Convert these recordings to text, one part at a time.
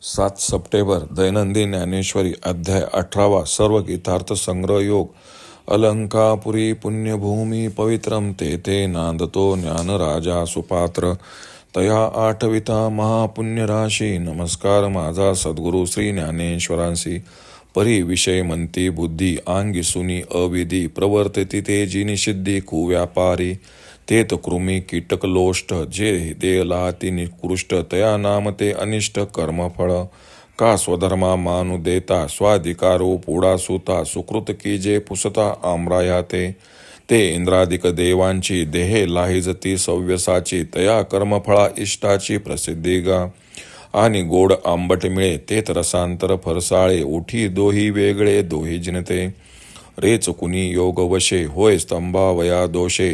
7 September दैनंदिन ज्ञानेश्वरी अध्याय 18 सर्व गीतार्थ संग्रह योग अलंकापुरी पुण्यभूमी पवित्रम ते नांदतो ज्ञानराजा सुपात्र तया आठविता महापुण्यराशी. नमस्कार माझा सद्गुरु श्री ज्ञानेश्वरांसी. परी विषय म्हणती बुद्धी अंगी सुनी अविधी प्रवर्तती ते जी निषिद्धी कुव्यापारी तेत कृमी कीटक लोष्ट जे देलाती निकृष्ट तया नाम ते अनिष्ट कर्मफळ का स्वधर्मा मानु देता स्वाधिकारो पुढा सुता सुकृत की जे पुसता आमराया ते इंद्रादिक देवांची देहे लाहिजती सव्यसाची तया कर्मफळा इष्टाची प्रसिद्धी गा. आणि गोड आंबट मिळे तेत रसांतर फरसाळे उठी दोही वेगळे दोही जिनते रेच कुणी योग वशे होय स्तंभावया दोषे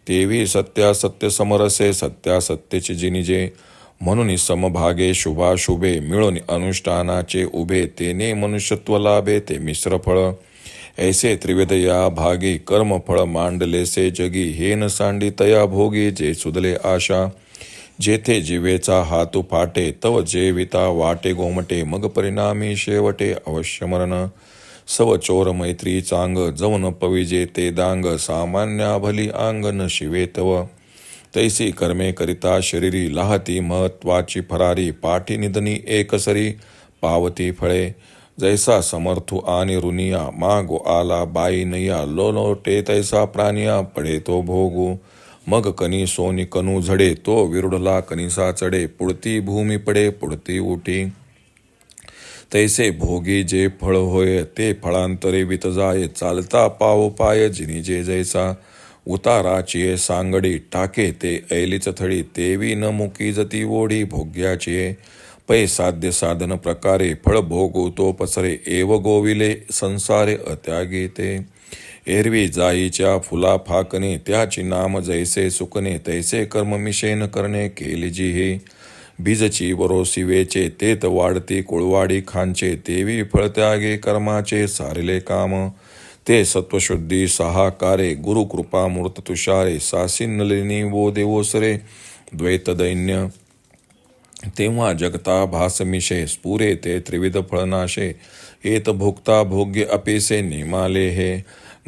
तेवी सत्यासत्य समरसे सत्यासत्यचे जिनिजे म्हणून समभागे शुभाशुभे मिळून अनुष्ठानाचे उभे तेने मनुष्यत्व लाभे ते मिश्र फळ ऐसे त्रिवेद या भागी कर्मफळ मांडलेसे जगी हे न सांडी तया भोगी जे सुदले आशा जेथे जीवेचा हातू फाटे तव जेविता वाटे गोमटे मग परिणामी शेवटे अवश्य मरण सव चोर मैत्री चांग जवन पविजे ते दांग सामान्या भली अंग न शिवे तव तैसी कर्मे करिता शरीरी लाहती महत्वाची फरारी पाठी निधनी एकसरी पावती फळे जैसा समर्थू आणि ऋनिया मागो आला बाई नैया लोटे तैसा प्राणिया पडे तो भोगू मग कनी सोनी कनू झडे तो विरुडला कनिसा चढे पुढती भूमी पडे पुढती उठी तैसे भोगी जे फळ होय ते फळांतरे वित जाय चालता पाव पाय जिनी जे जैसा उताराची सांगडी टाके ते ऐलीच थडी तेवी न मुकी जती ओढी भोग्याची पै साध्य साधन प्रकारे फळ भोगू तो पसरे एव गोविले संसारे अत्यागी ते एरवी जाईच्या फुला फाकणे त्याची नाम जैसे सुकणे तैसे कर्म मिशेन करणे केली जी हे बीजची वरोसी वेचे तेत वाढती कुळवाडी खांचे तेवी फळत्यागे कर्माचे सारिले काम ते सत्वशुद्धी सहाकारे गुरुकृपा मूर्त तुषारे सासी नलिनी वो देवोसरे द्वैत दैन्य तेव्हा जगता भासमिशे स्फुरे ते त्रिविध फळनाशे एत भोगता भोग्य अपेसे नेमाले हे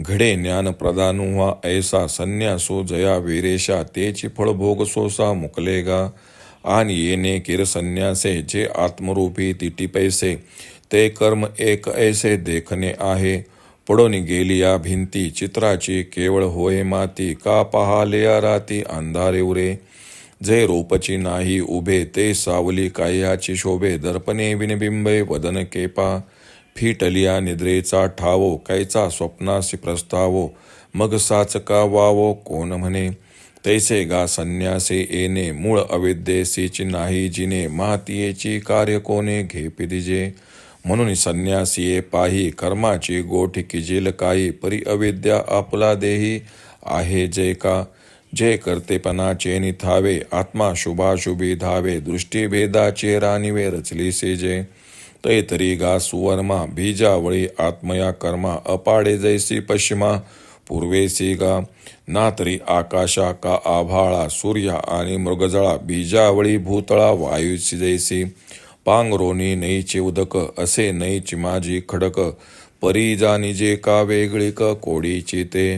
घडे ज्ञान प्रदानुवा ऐसा संन्यासो जया वीरेशा तेची फळ भोग सोसा मुकलेगा आणि येणे किर संन्यासे जे आत्मरूपी तिटी पैसे ते कर्म एक ऐसे देखणे आहे पडून गेली या भिंती चित्राची केवळ होय माती का पहालेया राती अंधारे उरे जे रूपची नाही उभे ते सावली काह्याची शोभे दर्पणे विनबिंबे वदन केपा फिटलिया निद्रेचा ठावो कैचा स्वप्नासी प्रस्तावो मग साचका वावो कोण म्हणे तैसे गा संन्यासे येणे मूळ अविद्येसीची नाही जिने मातीयेची कार्य कोणे घेपी दिजे म्हणून संन्यासीये पाही कर्माची गोठी किजेल काही परी अविद्या आपला देही आहे जे का जे कर्तेपणाचे निथावे आत्मा शुभाशुभी धावे दृष्टी भेदाचे रानिवे रचली सेजे तैतरी गा सुवर्मा बीजावळी आत्मया कर्मा अपाडे जैसी पश्चिमा पूर्वेसी गा ना तरी आकाशा का आभाळा सूर्या आणि मृगजळा बीजावळी भूतळा वायूची जैसी पांगरोनी नैची उदक असे नैची माझी खडक परी जानी जे का वेगळी क कोडीची ते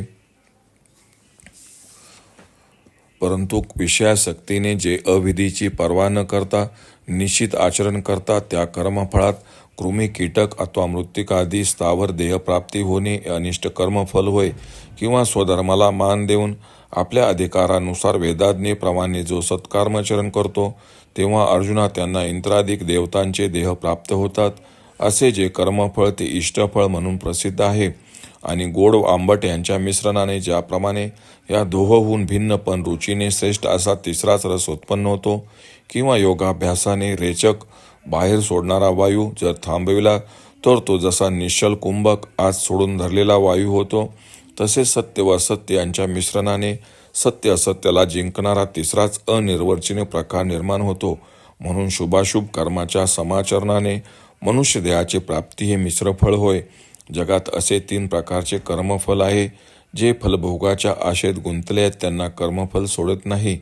परंतु विषयासक्तीने जे अविधीची पर्वा न करता निश्चित आचरण करता त्या कर्मफळात कृमी कीटक अथवा मृत्तिकादी स्थावर देहप्राप्ती होणे अनिष्ट कर्मफल होय किंवा स्वधर्माला मान देऊन आपल्या अधिकारानुसार वेदाज्ञेप्रमाणे जो सत्कर्माचरण करतो तेव्हा अर्जुना त्यांना इंद्रादिक देवतांचे देह प्राप्त होतात. असे जे कर्मफळ ते इष्टफळ म्हणून प्रसिद्ध आहे आणि गोड आंबट यांच्या मिश्रणाने ज्याप्रमाणे या दोहोहून भिन्न पण रुचीने श्रेष्ठ असा तिसराच रस उत्पन्न होतो किंवा योगाभ्यासाने रेचक बाहेर सोडणारा वायू जर थांबविला तर तो जसा निश्चल कुंभक आज सोडून धरलेला वायू होतो तसे सत्य व असत्य यांच्या मिश्रणाने सत्य असत्याला जिंकणारा तिसराच अनिर्वचनीय प्रकार निर्माण होतो. म्हणून शुभाशुभ कर्माच्या समाचरणाने मनुष्य देहाची प्राप्ती हे मिश्रफळ होय. जगात असे 3 प्रकारचे कर्मफल आहे. जे फलभोगाच्या आशेत गुंतले आहेत त्यांना कर्मफल सोडत नाही.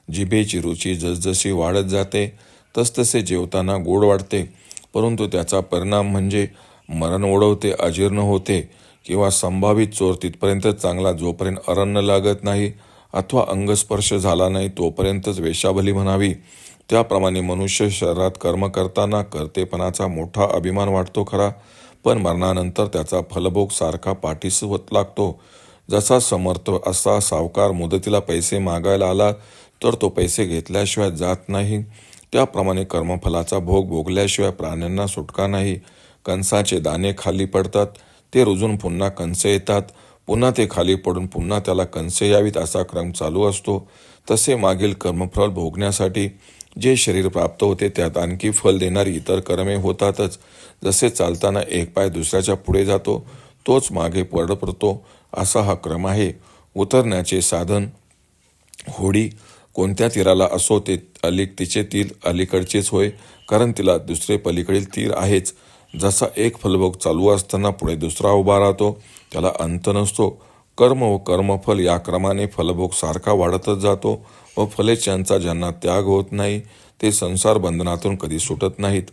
जिभेची रुची जसजशी वाढत जाते तसतसे जेवताना गोड वाटते परंतु त्याचा परिणाम म्हणजे मरण ओढवते, अजीर्ण होते किंवा संभावित चोर तिथपर्यंत चांगला जोपर्यंत अरण्य लागत नाही अथवा अंगस्पर्श झाला नाही तोपर्यंतच वेश्याबली म्हणावी. त्याप्रमाणे मनुष्य शरीरात कर्म करताना कर्तेपणाचा मोठा अभिमान वाटतो खरा, पण मरणानंतर त्याचा फलभोग सारखा पाठीस होत लागतो. जसा समर्थ असा सावकार मुदतीला पैसे मागायला आला तर तो पैसे घेतल्याशिवाय जात नाही, त्याप्रमाणे कर्मफलाचा भोग भोगल्याशिवाय प्राण्यांना सुटका नाही. कंसाचे दाणे खाली पडतात, ते रुजून पुन्हा कंसे येतात, पुन्हा ते खाली पडून पुन्हा त्याला कंसे यावीत असा क्रम चालू असतो. तसे मागील कर्मफल भोगण्यासाठी जे शरीर प्राप्त होते त्यात आणखी फल देणारी इतर कर्मे होतातच. जसे चालताना एक पाय दुसऱ्याच्या पुढे जातो तोच मागे पडतो असा हा क्रम आहे. उतरण्याचे साधन होडी कोणत्या तीराला असो ते तिचे तीर अलीकडचेच होय, कारण तिला दुसरे पलीकडील तीर आहेच. जसा एक फलभोग चालू असताना पुढे दुसरा उभा राहतो त्याला अंत नसतो. कर्म व कर्मफल या क्रमाने फलभोग सारखा वाढतच जातो व फलेच्छांचा ज्यांना त्याग होत नाही ते संसार बंधनातून कधी सुटत नाहीत.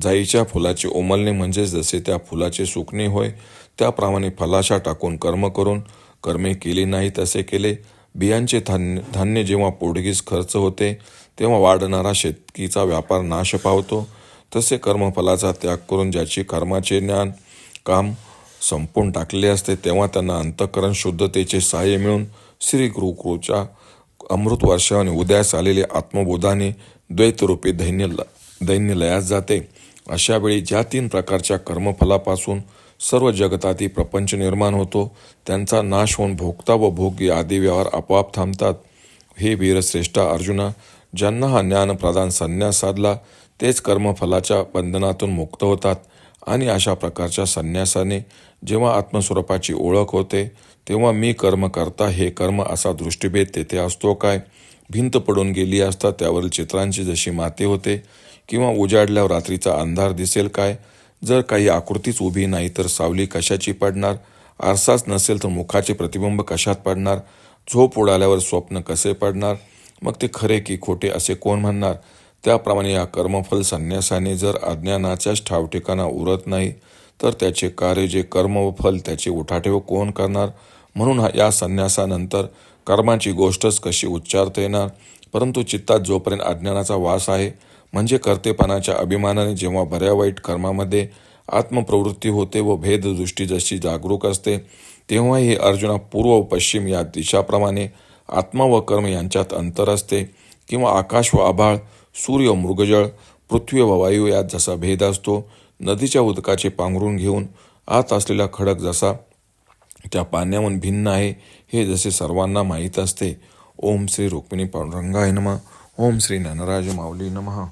जाईच्या फुलाचे उमलणे म्हणजे जसे त्या फुलाचे सुकणे होय, त्याप्रमाणे फलाशा टाकून कर्म करून कर्मे केली नाही तसे केले. बियांचे धान्य जेव्हा पोटगीस खर्च होते तेव्हा वाढणारा शेतकीचा व्यापार नाश पावतो. तसे कर्मफलाचा त्याग करून ज्याची कर्माचे ज्ञान काम संपून टाकले असते तेव्हा त्यांना अंतःकरण शुद्धतेचे सहाय्य मिळून श्री गुरुच्या अमृत वर्षाने उदयास आलेले आत्मबोधाने द्वैतरूपी दैन्य लयास जाते. अशा वेळी ज्या 3 प्रकारच्या कर्मफलापासून सर्व जगताती प्रपंच निर्माण होतो त्यांचा नाश होऊन भोगता व भोग्य आदी व्यवहार आपोआप थांबतात. हे वीरश्रेष्ठा अर्जुना, ज्यांना हा ज्ञानप्रधान संन्यास साधला तेच कर्मफलाच्या बंधनातून मुक्त होतात. आणि अशा प्रकारच्या संन्यासाने जेव्हा आत्मस्वरूपाची ओळख होते तेव्हा मी कर्म करता हे कर्म असा दृष्टीभेद तेथे असतो काय? भिंत पडून गेली असता त्यावरील चित्रांची जशी माती होते किंवा उजाडल्यावर रात्रीचा अंधार दिसेल काय? जर काही आकृतीच उभी नाही तर सावली कशाची पडणार? आरसाच नसेल तर मुखाचे प्रतिबिंब कशात पडणार? झोप उडाल्यावर स्वप्न कसे पडणार? मग ते खरे की खोटे असे कोण म्हणणार? त्याप्रमाणे या कर्मफल संन्यासाने जर अज्ञानाच्याच ठावठिकाणा उरत नाही तर त्याचे कार्य जे कर्म व फल त्याचे उठाठेव कोण करणार? म्हणून या संन्यासानंतर कर्माची गोष्टच कशी उच्चारता येणार? परंतु चित्तात जोपर्यंत अज्ञानाचा वास आहे म्हणजे कर्तेपणाच्या अभिमानाने जेव्हा बऱ्या वाईट कर्मामध्ये आत्मप्रवृत्ती होते व भेददृष्टी जशी जागरूक असते तेव्हा हे अर्जुना पूर्व व पश्चिम या दिशाप्रमाणे आत्मा व कर्म यांच्यात अंतर असते, किंवा आकाश व आभाळ, सूर्य व मृगजळ, पृथ्वी व वायू यात जसा भेद असतो. नदीच्या उदकाचे पांघरून घेऊन आत असलेला खडक जसा त्या पाण्याहून भिन्न आहे हे जसे सर्वांना माहीत असते. ओम श्री रुक्मिणी पांडुरंगाय नमः. ओम श्री ज्ञानराज माऊली नमः.